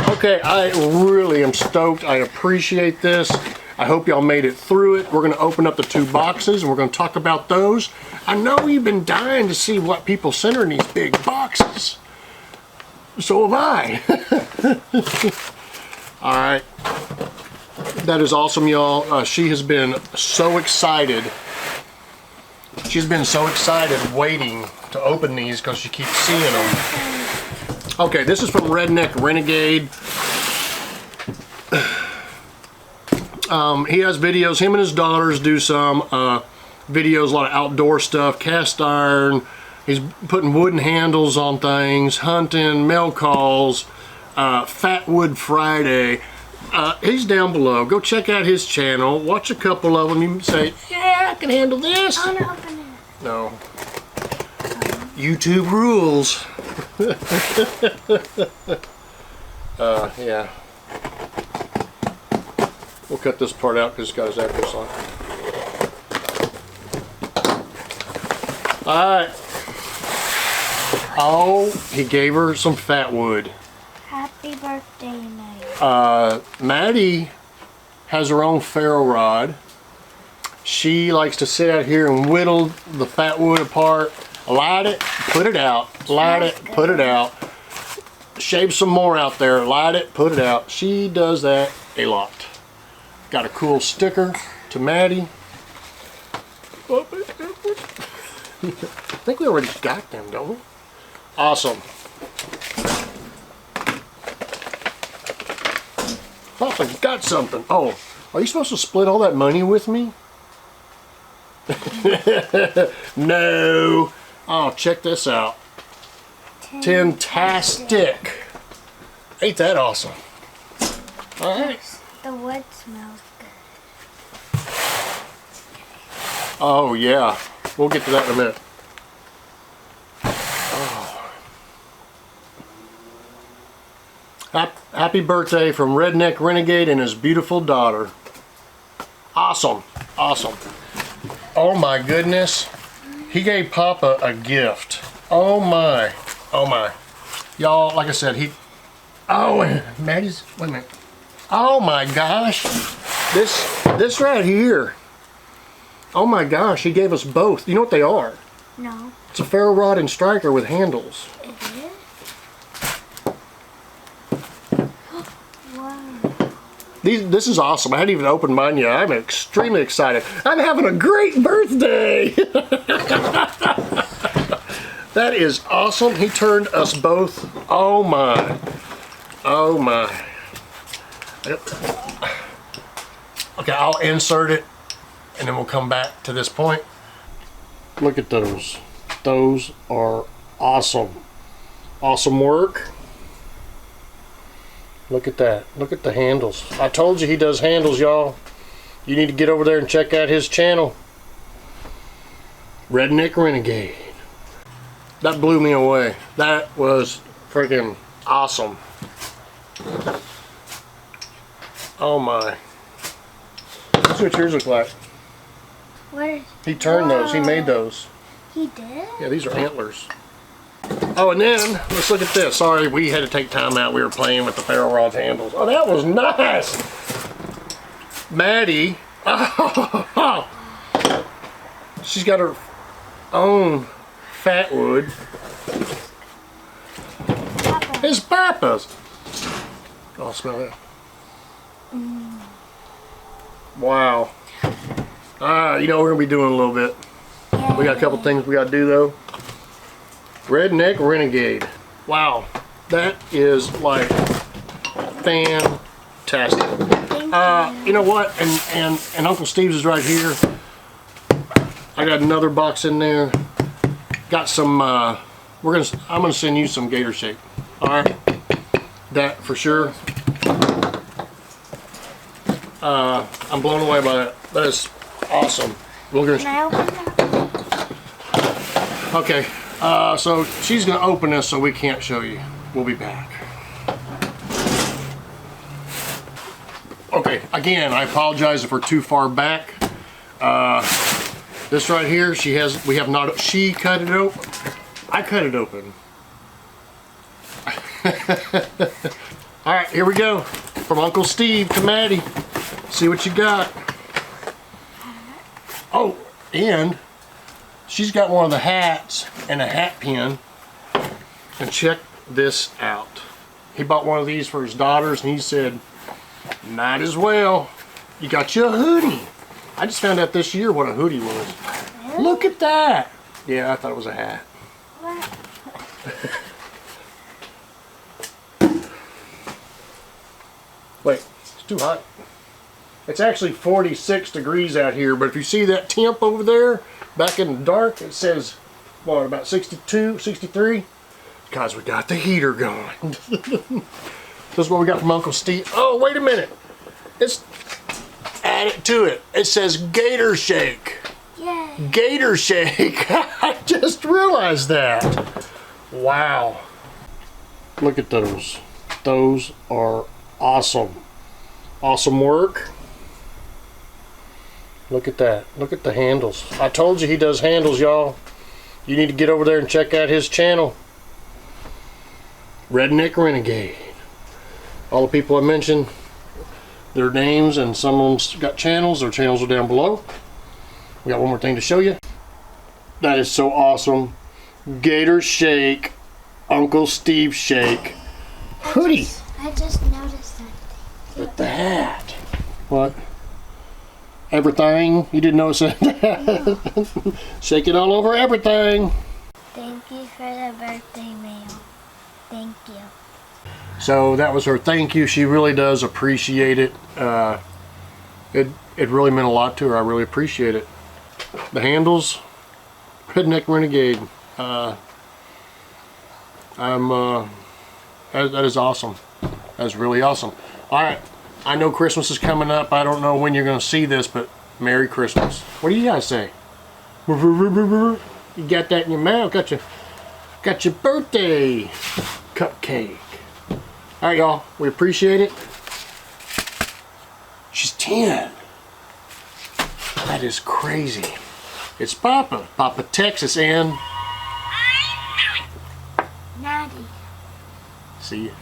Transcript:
Okay, I really am stoked. I appreciate this. I hope y'all made it through it. We're going to open up the 2 boxes and we're going to talk about those. I know you've been dying to see what people send in these big boxes. So have I. Alright. That is awesome, y'all. She has been so excited. She's been so excited waiting to open these because she keeps seeing them. Okay, this is from Redneck Renegade. He has videos. Him and his daughters do some videos, a lot of outdoor stuff, cast iron. He's putting wooden handles on things, hunting, mail calls, Fat Wood Friday. He's down below. Go check out his channel. Watch a couple of them. You can say, yeah, I can handle this. I want to open it. No. YouTube rules. Yeah. We'll cut this part out because it's got his address on. Alright. Oh, he gave her some fat wood. Happy birthday, Maddie. Maddie has her own ferro rod. She likes to sit out here and whittle the fat wood apart, light it, put it out, light it, put it out, shave some more out there, light it, put it out. She does that a lot. Got a cool sticker to Maddie. I think we already got them, don't we? Awesome. Papa got something. Oh, are you supposed to split all that money with me? No. Oh, check this out. Tintastic. Ain't that awesome? All right. The wood smells good. Oh, yeah. We'll get to that in a minute. Oh. Happy birthday from Redneck Renegade and his beautiful daughter. Awesome. Awesome. Oh, my goodness. He gave Papa a gift. Oh, my. Oh, my. Y'all, like I said, oh, Maddie's... Wait a minute. Oh, my gosh. This right here. Oh my gosh, he gave us both. You know what they are? No. It's a ferro rod and striker with handles. It is? Wow. This is awesome. I hadn't even opened mine yet. I'm extremely excited. I'm having a great birthday. That is awesome. He turned us both. Oh my. Oh my. Okay, I'll insert it. And then we'll come back to this point. Look at those. Those are awesome. Awesome work. Look at that. Look at the handles. I told you he does handles, y'all. You need to get over there and check out his channel. Redneck Renegade. That blew me away. That was freaking awesome. Oh my. Let's see what yours look like. What? He turned those. He made those. He did? Yeah, these are antlers. Oh, and then, let's look at this. Sorry, we had to take time out. We were playing with the ferro rod's handles. Oh, that was nice. Maddie. Oh, she's got her own fat wood. Papa. It's Papa's. Oh, smell that. Wow. You know, we're going to be doing a little bit. We got a couple things we got to do, though. Redneck Renegade. Wow. That is, like, fantastic. You know what? And Uncle Steve's is right here. I got another box in there. Got some, I'm going to send you some Gator Shake. Alright? That for sure. I'm blown away by that. That is awesome. We're Can I open that? Okay, so she's gonna open this so we can't show you. We'll be back. Okay, again, I apologize if we're too far back. This right here, she cut it open. I cut it open. All right, here we go. From Uncle Steve to Maddie. See what you got. Oh, and she's got one of the hats and a hat pin. And check this out. He bought one of these for his daughters and he said, might as well. You got you a hoodie. I just found out this year what a hoodie was. Really? Look at that. Yeah, I thought it was a hat. What? Wait, it's too hot. It's actually 46 degrees out here, but if you see that temp over there, back in the dark, it says, what, about 62, 63? Because we got the heater going. This is what we got from Uncle Steve. Oh, wait a minute. It's added to it. It says Gator Shake. Yay. Gator Shake. I just realized that. Wow. Look at those. Those are awesome. Awesome work. Look at that. Look at the handles. I told you he does handles, y'all. You need to get over there and check out his channel. Redneck Renegade. All the people I mentioned, their names, and some of them got channels. Their channels are down below. We got one more thing to show you. That is so awesome. Gator Shake, Uncle Steve Shake hoodie. I just noticed that. With the hat. What? Everything? You didn't notice that? Shake it all over everything. Thank you for the birthday mail. Thank you. So that was her thank you. She really does appreciate it. It really meant a lot to her. I really appreciate it. The handles, Redneck Renegade. That is awesome. That's really awesome. All right, I know Christmas is coming up. I don't know when you're going to see this, but Merry Christmas. What do you guys say? You got that in your mouth. Got your birthday cupcake. All right, y'all. We appreciate it. She's 10. That is crazy. It's Papa. Papa Texas and Madi. see you.